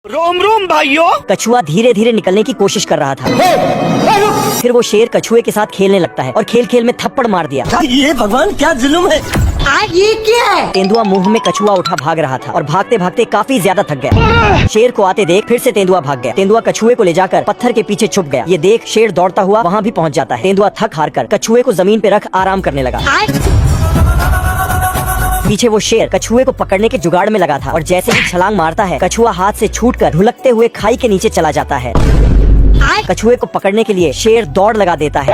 रोम रोम भाइयों। कछुआ धीरे धीरे निकलने की कोशिश कर रहा था। फिर वो शेर कछुए के साथ खेलने लगता है और खेल खेल में थप्पड़ मार दिया। ये भगवान क्या जुल्म है। ये क्या है? तेंदुआ मुंह में कछुआ उठा भाग रहा था और भागते भागते काफी ज्यादा थक गया। शेर को आते देख फिर से तेंदुआ भाग गया। तेंदुआ कछुए को ले जाकर पत्थर के पीछे छुप गया। ये देख शेर दौड़ता हुआ वहाँ भी पहुँच जाता है। तेंदुआ थक हार कर कछुए को जमीन पे रख आराम करने लगा। पीछे वो शेर कछुए को पकड़ने के जुगाड़ में लगा था और जैसे ही छलांग मारता है कछुआ हाथ से छूटकर ढुलकते हुए खाई के नीचे चला जाता है। कछुए को पकड़ने के लिए शेर दौड़ लगा देता है।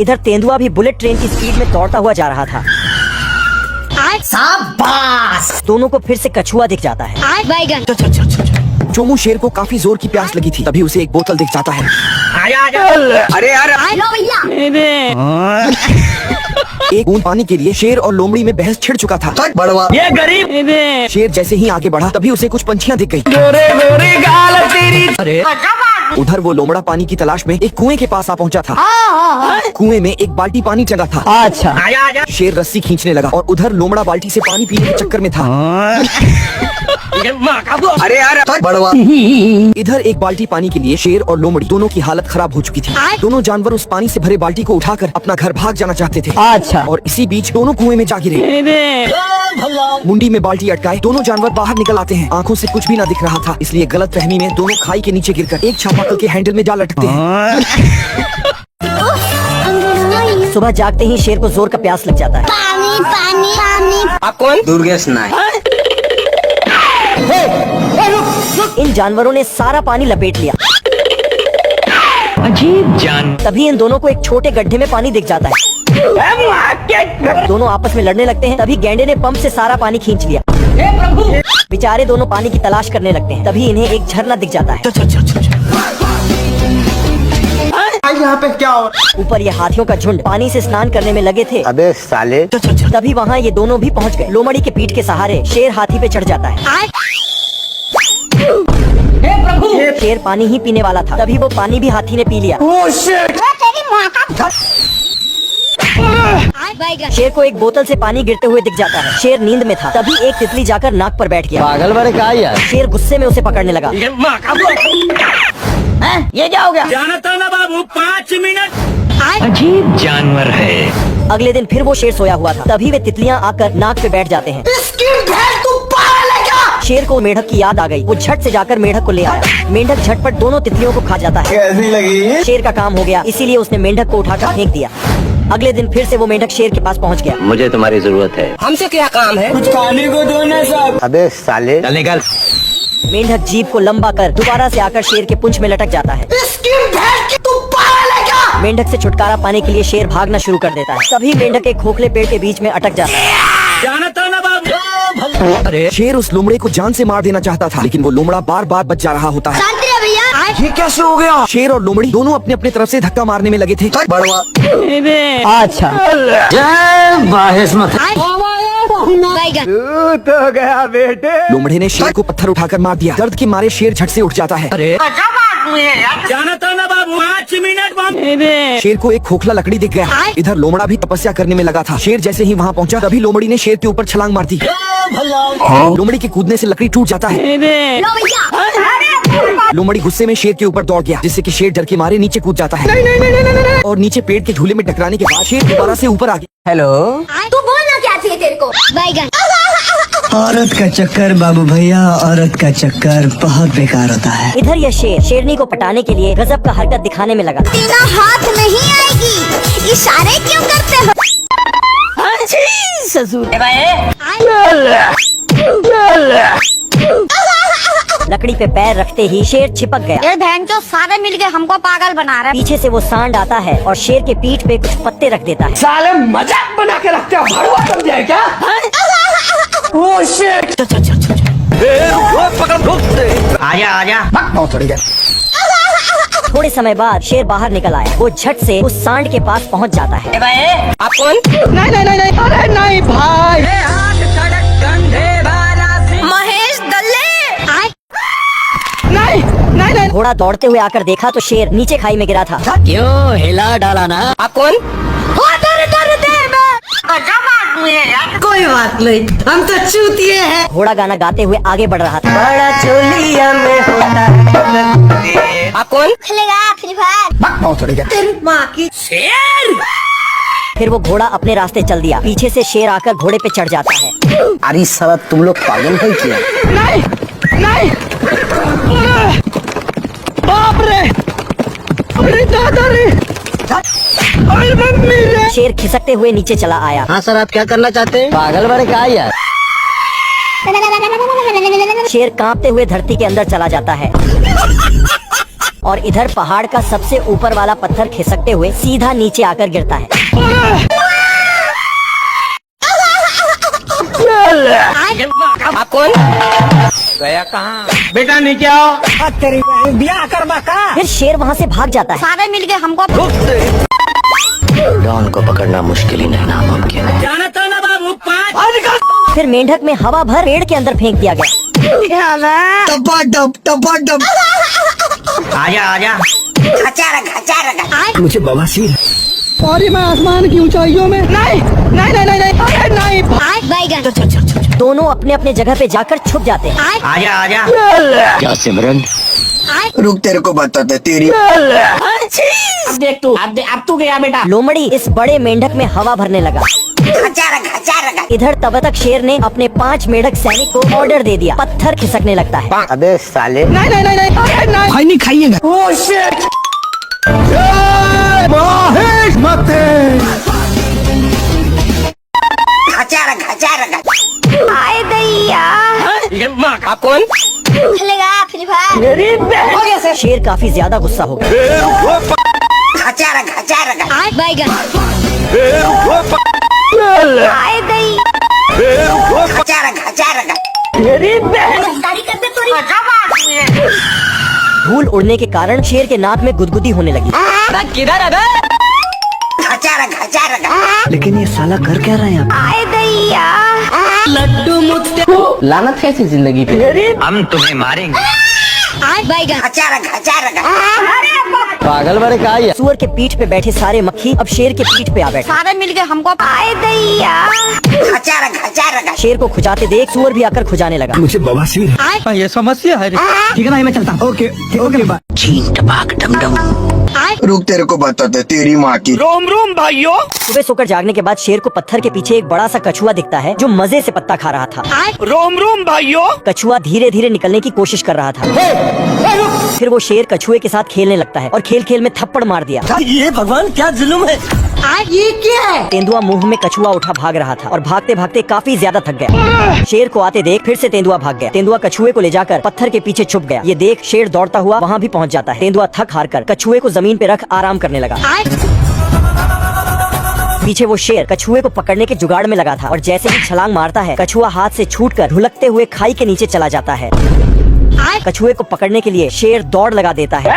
इधर तेंदुआ भी बुलेट ट्रेन की स्पीड में दौड़ता हुआ जा रहा था। शाबाश। दोनों को फिर से कछुआ दिख जाता है। चोमू शेर को काफी जोर की प्यास लगी थी, तभी उसे एक बोतल दिख जाता है। आजा आजा। अरे यार एक बूंद पानी के लिए शेर और लोमड़ी में बहस छिड़ चुका था। बड़वा ये गरीब। शेर जैसे ही आगे बढ़ा तभी उसे कुछ पंछियाँ दिख गई। गोरे गोरे गाल तेरी। अरे उधर वो लोमड़ा पानी की तलाश में एक कुएं के पास आ पहुंचा था। कुएं में एक बाल्टी पानी जमा था। अच्छा। आजा आजा। शेर रस्सी खींचने लगा और उधर लोमड़ा बाल्टी से पानी पीने के चक्कर में था। अरे यार बड़वा। इधर एक बाल्टी पानी के लिए शेर और लोमड़ी दोनों की हालत खराब हो चुकी थी। दोनों जानवर उस पानी से भरे बाल्टी को उठाकर अपना घर भाग जाना चाहते थे। अच्छा। और इसी बीच दोनों कुएं में जा गिरे। मुंडी में बाल्टी अटकाए दोनों जानवर बाहर निकल आते हैं। आंखों से कुछ भी ना दिख रहा था, इसलिए गलत फहमी में दोनों खाई के नीचे गिरकर एक चापाकल के हैंडल में जा लटकते हैं। सुबह जागते ही शेर को जोर का प्यास लग जाता है। पानी पानी पानी। आप कौन? दुर्गेश नायक। इन जानवरों ने सारा पानी लपेट लिया। अजीब जान। तभी इन दोनों को एक छोटे गड्ढे में पानी दिख जाता है। दोनों आपस में लड़ने लगते हैं। तभी गैंडे ने पंप से सारा पानी खींच लिया। बेचारे दोनों पानी की तलाश करने लगते हैं। तभी इन्हें एक झरना दिख जाता है। यहाँ पे क्या हो? ऊपर ये हाथियों का झुंड पानी से स्नान करने में लगे थे। अबे साले। तभी वहाँ ये दोनों भी पहुँच गए। लोमड़ी के पीठ के सहारे शेर हाथी पे चढ़ जाता है। शेर पानी ही पीने वाला था, तभी वो पानी भी हाथी ने पी लिया। शेर को एक बोतल से पानी गिरते हुए दिख जाता है। शेर नींद में था, तभी एक तितली जाकर नाक पर बैठ गया। पागल बड़े का यार। शेर गुस्से में उसे पकड़ने लगा। ये क्या हो गया? जानता ना बाबू 5 मिनट। अजीब जानवर है। अगले दिन फिर वो शेर सोया हुआ था, तभी वे तितलियां आकर नाक पे बैठ जाते हैं। शेर को मेंढक की याद आ गई। वो झट से जाकर मेंढक को ले आया। मेंढक झटपट दोनों तितलियों को खा जाता है। कैसी लगी? शेर का काम हो गया, इसीलिए उसने मेंढक को उठाकर फेंक दिया। अगले दिन फिर से वो मेंढक शेर के पास पहुंच गया। मुझे तुम्हारी जरूरत है। हमसे क्या काम है? कुछ खाने को दो ना साहब। अबे साले चल निकल। मेंढक जीभ को लंबा कर दोबारा से आकर शेर के पूंछ में लटक जाता है। मेंढक से छुटकारा पाने के लिए शेर भागना शुरू कर देता है। तभी मेंढक एक खोखले पेड़ के बीच में अटक जाता है। जानता ना बाबू। अरे शेर उस लोमड़े को जान से मार देना चाहता था, लेकिन वो लोमड़ा बार बार बच जा रहा होता है। भैया ये कैसे हो गया? शेर और लोमड़ी दोनों अपने अपने तरफ से धक्का मारने में लगे थे। बड़वा। अच्छा। तो गया बेटे। लोमड़े ने शेर को पत्थर उठाकर मार दिया। दर्द के मारे शेर झट से उठ जाता है। अरे जानता ना बाबू 5 मिनट। शेर को एक खोखला लकड़ी दिख गया। इधर लोमड़ा भी तपस्या करने में लगा था। शेर जैसे ही वहाँ पहुँचा तभी लोमड़ी ने शेर के ऊपर छलांग मार दी। लोमड़ी के कूदने से लकड़ी टूट जाता है। लोमड़ी गुस्से में शेर के ऊपर दौड़ गया, जिससे कि शेर डर के मारे नीचे कूद जाता है। और नीचे पेड़ के झूले में टकराने के बाद शेर दोबारा से ऊपर आ गया। हेलो। तू बोलना क्या चाहिए तेरे को? बैगन। औरत का चक्कर बाबू भैया, औरत का चक्कर बहुत बेकार होता है। इधर यह शेर शेरनी को पटाने के लिए गजब का हरकत दिखाने में लगा। बिना हाथ नहीं आएगी, इशारे क्यों करते हो? ससुर लकड़ी पे पैर रखते ही शेर चिपक गया। ये बहन जो सारे मिलके हमको पागल बना रहे। पीछे से वो सांड आता है और शेर के पीठ पे कुछ पत्ते रख देता है। साले मजाक बना के रखते हो। भड़वा बन जाए क्या? Oh shit. आजा आजा। थोड़े समय बाद शेर बाहर निकल आया। वो झट से उस सांड के पास पहुंच जाता है। आप कौन? नहीं। अरे नहीं भाई। महेश दल्ले। नहीं। घोड़ा दौड़ते हुए आकर देखा तो शेर नीचे खाई में गिरा था। क्यों हिला डाला ना? आप कौन? कोई बात नहीं, हम तो चूतिए हैं। घोड़ा गाना गाते हुए आगे बढ़ रहा था। बड़ा चोलिया में होता है। आप कौन? खेलेगा फ्री फायर। तेरी माँ की फिर वो घोड़ा अपने रास्ते चल दिया। पीछे से शेर आकर घोड़े पे चढ़ जाता है। अरे साला तुम लोग पागल है क्या? नहीं नहीं, अरे बाप रे, अरे दादा रे, अरे मम्मी रे। शेर खिसकते हुए नीचे चला आया। हाँ सर, आप क्या करना चाहते हैं? पागल बड़े क्या यार? शेर कांपते हुए धरती के अंदर चला जाता है और इधर पहाड़ का सबसे ऊपर वाला पत्थर खिसकते हुए सीधा नीचे आकर गिरता है। आप कौन? गया कहाँ? बेटा नीचे आओ। तेरी ब्याह करवा का? फिर शेर वहाँ से भाग जाता है। सारे मिलके हमको डॉन को पकड़ना मुश्किल ही नहीं नामुमकिन है। जाना था ना बाबू, फिर मेंढक में हवा भर पेड़ के अंदर फेंक दिया गया। टपाटप टपाटप। आजा आजा। मुझे बवासीर। अरे मैं आसमान की ऊंचाइयों में। नहीं नहीं नहीं नहीं, अरे नहीं। बैगन। दोनों अपने अपने जगह पे जाकर छुप जाते हैं। आजा आजा। क्या सिमरन? रुक, तेरे को बताते तेरी। अब देख तू, अब तू गया बेटा। लोमड़ी इस बड़े मेंढक में हवा भरने लगा। इधर तब तक शेर ने अपने 5 मेंढक सैनिक को ऑर्डर दे दिया। पत्थर खिसकने लगता है। अबे साले, नहीं नहीं नहीं नहीं, अरे नहीं। भाई नहीं खाइएगा। Oh shit. महेश मत। आए दैया। आप कौन? खेलेगा फ्री फायर। शेर काफी ज्यादा गुस्सा हो गया। बैगन। आए दैया। धूल उड़ने के कारण शेर के नाक में गुदगुदी होने लगी। किधर है बे? लेकिन ये साला कर क्या रहा है यहाँ? आए दैया। लड्डू मुझसे लानत कैसी जिंदगी पे। हम तुम्हें मारेंगे। बैगन। पागल बड़े क्या यार? सुअर के पीठ पे बैठे सारे मक्खी अब शेर के पीठ पे आ बैठे। सारे मिलके हमको आए दैया। शेर को खुजाते देख सुअर भी आकर खुजाने लगा। मुझे बवासीर है। ये समस्या है। ठीक है ना, मैं चलता हूँ। Okay bye. रुक, तेरे को बताते तेरी माँ की। रोम रोम भाइयों। सुबह सोकर जागने के बाद शेर को पत्थर के पीछे एक बड़ा सा कछुआ दिखता है जो मजे से पत्ता खा रहा था। रोम रोम भाइयों। कछुआ धीरे धीरे निकलने की कोशिश कर रहा था। फिर वो शेर कछुए के साथ खेलने लगता है और खेल खेल में थप्पड़ मार दिया। ये भगवान क्या जुल्म है। ये क्या है? तेंदुआ मुंह में कछुआ उठा भाग रहा था और भागते भागते काफी ज्यादा थक गया। शेर को आते देख फिर से तेंदुआ भाग गया। तेंदुआ कछुए को ले जाकर पत्थर के पीछे छुप गया। ये देख शेर दौड़ता हुआ वहाँ भी पहुँच जाता है। तेंदुआ थक हार कर कछुए को जमीन पे रख आराम करने लगा। पीछे वो शेर कछुए को पकड़ने के जुगाड़ में लगा था और जैसे ही छलांग मारता है कछुआ हाथ से छूटकर ढुलकते हुए खाई के नीचे चला जाता है। कछुए को पकड़ने के लिए शेर दौड़ लगा देता है।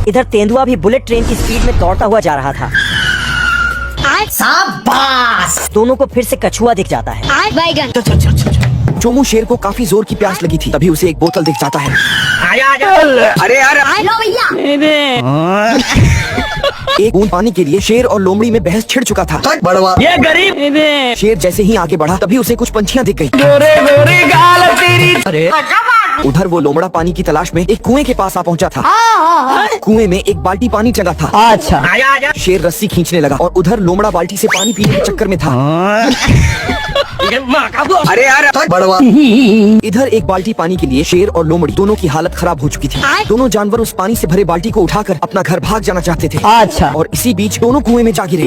इधर तेंदुआ भी बुलेट ट्रेन की स्पीड में दौड़ता हुआ जा रहा था। शाबाश। दोनों को फिर से कछुआ दिख जाता है। बैगन। चोमू शेर को काफी जोर की प्यास लगी थी, तभी उसे एक बोतल दिख जाता है। आजा आजा। अरे यार। लो भैया। एक बूंद पानी के लिए शेर और लोमड़ी में बहस छिड़ चुका था। बड़वा ये गरीब। शेर जैसे ही आगे बढ़ा तभी उसे कुछ पंछियां दिख गई। गोरे गोरे गाल तेरी। अरे उधर वो लोमड़ा पानी की तलाश में एक कुएं के पास आ पहुंचा था। कुएं में एक बाल्टी पानी टंगा था। अच्छा। आजा आजा। शेर रस्सी खींचने लगा और उधर लोमड़ा बाल्टी से पानी पीने के चक्कर में था। अरे यार। बड़वा इधर एक बाल्टी पानी के लिए शेर और लोमड़ी दोनों की हालत खराब हो चुकी थी। दोनों जानवर उस पानी से भरे बाल्टी को उठाकर अपना घर भाग जाना चाहते थे। अच्छा। और इसी बीच दोनों कुएं में जा गिरे।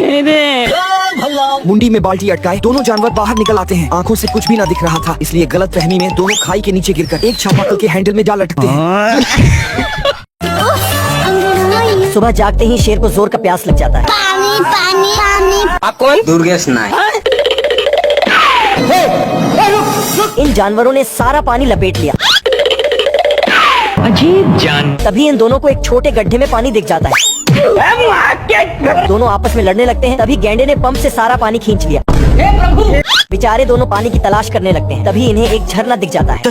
मुंडी में बाल्टी अटकाए दोनों जानवर बाहर निकल आते हैं। आंखों से कुछ भी ना दिख रहा था, इसलिए गलत फहमी में दोनों खाई के नीचे गिरकर एक चापाकल के हैंडल में जा लटकते हैं। सुबह जागते ही शेर को जोर का प्यास लग जाता है। पानी पानी पानी। आप कौन? दुर्गेश नायक। इन जानवरों ने सारा पानी लपेट लिया। अजीब जान। तभी इन दोनों को एक छोटे गड्ढे में पानी दिख जाता है। दोनों आपस में लड़ने लगते हैं। तभी गैंडे ने पंप से सारा पानी खींच लिया। बेचारे दोनों पानी की तलाश करने लगते हैं। तभी इन्हें एक झरना दिख जाता है।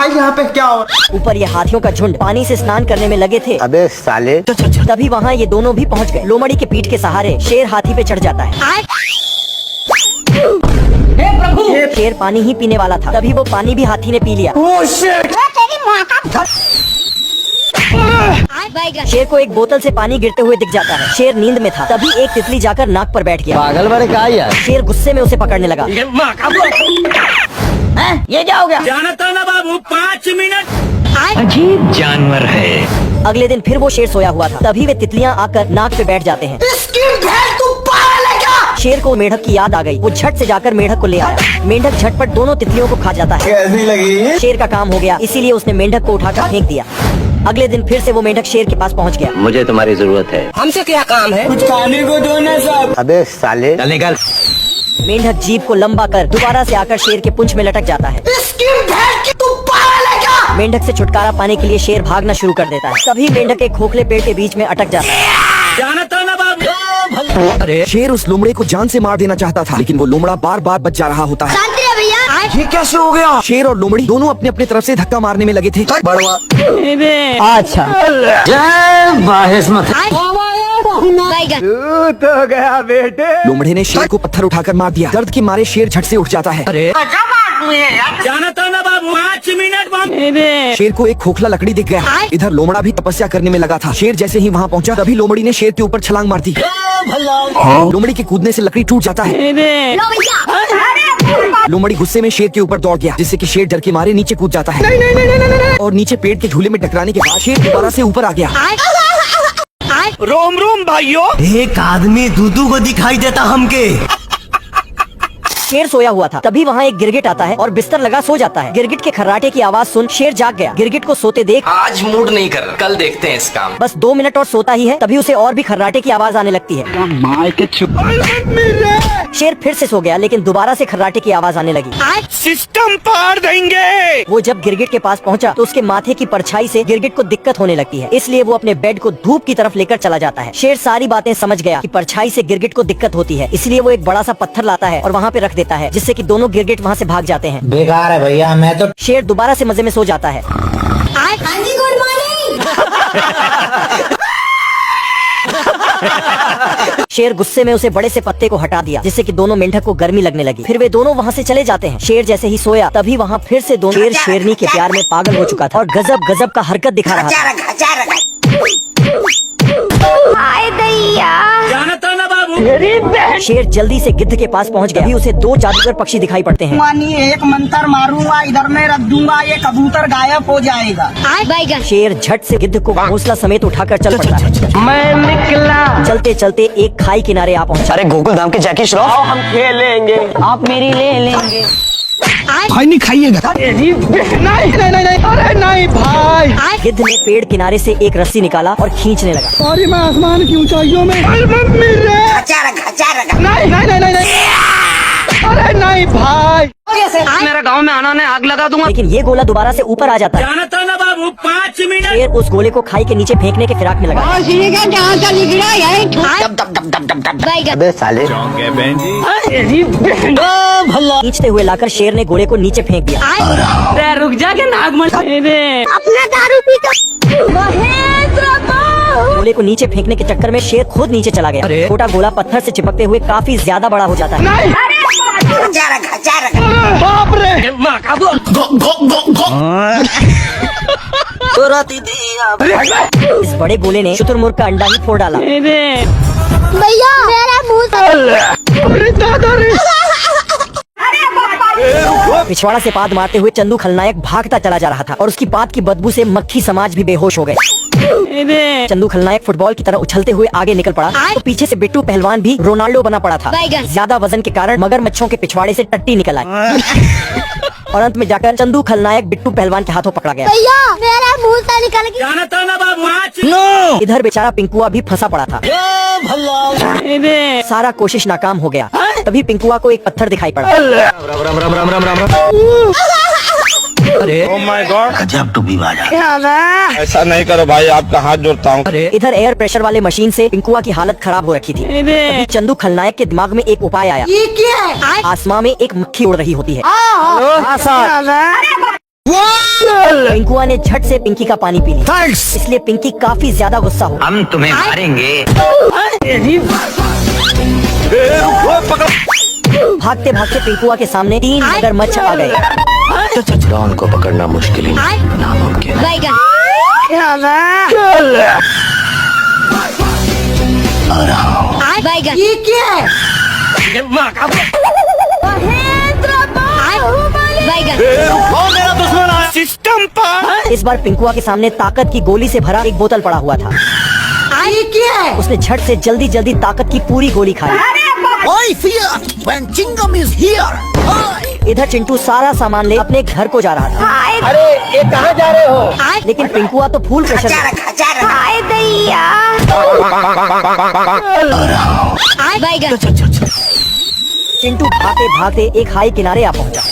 यहाँ पे क्या हो? ऊपर ये हाथियों का झुंड पानी से स्नान करने में लगे थे। अबे साले। तभी वहाँ ये दोनों भी पहुँच गए। लोमड़ी के पीठ के सहारे शेर हाथी पे चढ़ जाता है। शेर पानी ही पीने वाला था, तभी वो पानी भी हाथी ने पी लिया। शेर को एक बोतल से पानी गिरते हुए दिख जाता है। शेर नींद में था, तभी एक तितली जाकर नाक पर बैठ गया। पागल बड़े का यार। शेर गुस्से में उसे पकड़ने लगा। ये क्या हो गया? जानता ना बाबू 5 मिनट। अजीब जानवर है। अगले दिन फिर वो शेर सोया हुआ था, तभी वे तितलियां आकर नाक पे बैठ जाते हैं। शेर को मेढक की याद आ गई। वो झट से जाकर मेढक को ले आया। मेंढक झटपट दोनों तितलियों को खा जाता है। कैसी लगी? शेर का काम हो गया, इसीलिए उसने मेंढक को उठाकर फेंक दिया। अगले दिन फिर से वो मेंढक शेर के पास पहुंच गया। मुझे तुम्हारी जरूरत है। हमसे क्या काम है? कुछ खाने को दो ना साहब। अबे साले। चल निकल। मेंढक जीभ को लंबा कर दोबारा से आकर शेर के पूंछ में लटक जाता है। मेंढक से छुटकारा पाने के लिए शेर भागना शुरू कर देता है। तभी मेंढक एक खोखले पेड़ के बीच में अटक जाता है। जानता ना बाबू। अरे शेर उस लोमड़े को जान से मार देना चाहता था, लेकिन वो लोमड़ा बार बार बच जा रहा होता है। शांति रहे भैया। ये कैसे हो गया? शेर और लोमड़ी दोनों अपने अपने तरफ से धक्का मारने में लगे थे। बड़वा। अच्छा। जय बाहिस्मत। बैगन। तो गया बेटे। लोमड़े ने शेर को पत्थर उठाकर मार दिया। दर्द के मारे शेर झट से उठ जाता है। अरे जानता ना बाबू 5 मिनट बाद। शेर को एक खोखला लकड़ी दिख गया। इधर लोमड़ा भी तपस्या करने में लगा था। शेर जैसे ही वहाँ पहुँचा, तभी लोमड़ी ने शेर के ऊपर छलांग मार दी। लोमड़ी के कूदने से लकड़ी टूट जाता है। लो भैया। लोमड़ी गुस्से में शेर के ऊपर दौड़ गया, जिससे कि शेर डर के मारे नीचे कूद जाता है। और नीचे पेड़ के झूले में टकराने के बाद शेर दोबारा से ऊपर आ गया। रोम रोम भाइयों। एक आदमी दूधू को दिखाई देता हमके। शेर सोया हुआ था, तभी वहाँ एक गिरगिट आता है और बिस्तर लगा सो जाता है। गिरगिट के खर्राटे की आवाज सुन शेर जाग गया। गिरगिट को सोते देख आज मूड नहीं कर रहा, कल देखते हैं इस काम। बस 2 मिनट और सोता ही है, तभी उसे और भी खर्राटे की आवाज आने लगती है। शेर फिर से सो गया, लेकिन दोबारा से खर्राटे की आवाज आने लगी। सिस्टम पार देंगे। वो जब गिरगिट के पास पहुंचा, तो उसके माथे की परछाई से गिरगिट को दिक्कत होने लगती है। इसलिए वो अपने बेड को धूप की तरफ लेकर चला जाता है। शेर सारी बातें समझ गया कि परछाई से गिरगिट को दिक्कत होती है, इसलिए वो एक बड़ा सा पत्थर लाता है और वहाँ पे रख देता है, जिससे कि दोनों गिरगिट वहाँ से भाग जाते हैं। बेकार है भैया, मैं तो। शेर दोबारा से मजे में सो जाता है। Good morning. शेर गुस्से में उसे बड़े से पत्ते को हटा दिया, जिससे कि दोनों मेंढक को गर्मी लगने लगी। फिर वे दोनों वहाँ से चले जाते हैं। शेर जैसे ही सोया, तभी वहाँ फिर से दोनों शेर शेरनी के प्यार में पागल हो चुका था और गजब गजब का हरकत दिखा रहा था। हाय दैया। जानता ना बाबू। शेर जल्दी से गिद्ध के पास पहुँच गया। तभी उसे 2 जादूगर पक्षी दिखाई पड़ते हैं। मानिए एक मंत्र मारूंगा, इधर में रख दूंगा, ये कबूतर गायब हो जाएगा। बैगन। शेर झट से गिद्ध को घोंसला समेत उठाकर चल पड़ता है। मैं निकला। चलते चलते एक खाई किनारे आ पहुंचा। अरे गोकुल धाम के जैकी श्रॉफ। हम खेलेंगे। आप मेरी ले लेंगे। भाई नहीं खाइएगा। नहीं अरे नहीं भाई। गिद्ध ने पेड़ किनारे से एक रस्सी निकाला और खींचने लगा। अरे मैं आसमान की ऊंचाइयों में। नहीं अरे नहीं भाई। मेरा गांव में आना ने आग लगा दूंगा। लेकिन ये गोला दोबारा से ऊपर आ जाता है। जानता ना बाबू 5 मिनट। शेर उस गोले को खाई के नीचे फेंकने के फिराक में लगा। बैगन। अबे साले। खींचते हुए लाकर शेर ने गोले को नीचे फेंक दिया। रुक जा के नागमण। अपना दारू पीकर महेंद्र बाबू। गोले को नीचे फेंकने के चक्कर में शेर खुद नीचे चला गया। छोटा गोला पत्थर से चिपकते हुए काफी ज्यादा बड़ा हो जाता है। बाप रे। इस बड़े गोले ने शुतुरमुर्ग का अंडा ही फोड़ डाला। भैया मेरा मुंह। पिछवाड़ा से पाद मारते हुए चंदू खलनायक भागता चला जा रहा था और उसकी पाद की बदबू से मक्खी समाज भी बेहोश हो गए। चंदू खलनायक फुटबॉल की तरह उछलते हुए आगे निकल पड़ा, तो पीछे से बिट्टू पहलवान भी रोनाल्डो बना पड़ा था। ज्यादा वजन के कारण मगरमच्छों के पिछवाड़े से टट्टी निकल आई और अंत में जाकर चंदू खलनायक बिट्टू पहलवान के हाथों पकड़ा गया। भैया मेरा मुंह से निकल गया। जानता ना बाबू। इधर बेचारा पिंकुआ भी फंसा पड़ा था। सारा कोशिश नाकाम हो गया। तभी पिंकुआ को एक पत्थर दिखाई पड़ा। अरे ओह माय गॉड। गजब टू बी बाजा। ऐसा नहीं करो भाई, आपका हाथ जोड़ता हूँ। इधर एयर प्रेशर वाले मशीन से पिंकुआ की हालत खराब हो रखी थी। तभी चंदू खलनायक के दिमाग में एक उपाय आया। ये क्या है? आसमां में एक मक्खी उड़ रही होती है। हाँ, पिंकुआ ने झट से पिंकी का पानी पी लिया। थैंक्स। इसलिए पिंकी काफी ज्यादा गुस्सा हो गई। हम तुम्हें मारेंगे। भागते भागते पिंकुआ के सामने 3 मगरमच्छ आ गए। डॉन को पकड़ना मुश्किल ही नहीं, नामुमकिन है। बैगन बैगन ये क्या है बैगन इस बार पिंकुआ के सामने ताकत की गोली से भरा एक बोतल पड़ा हुआ था। ये क्या है उसने झट से जल्दी जल्दी ताकत की पूरी गोली खाई। इधर चिंटू सारा सामान ले अपने घर को जा रहा था। अरे ये कहाँ जा रहे हो? लेकिन पिंकुआ तो फुल प्रेशर में। बैगन चिंटू भागते भागते एक हाई किनारे आ पहुंचा।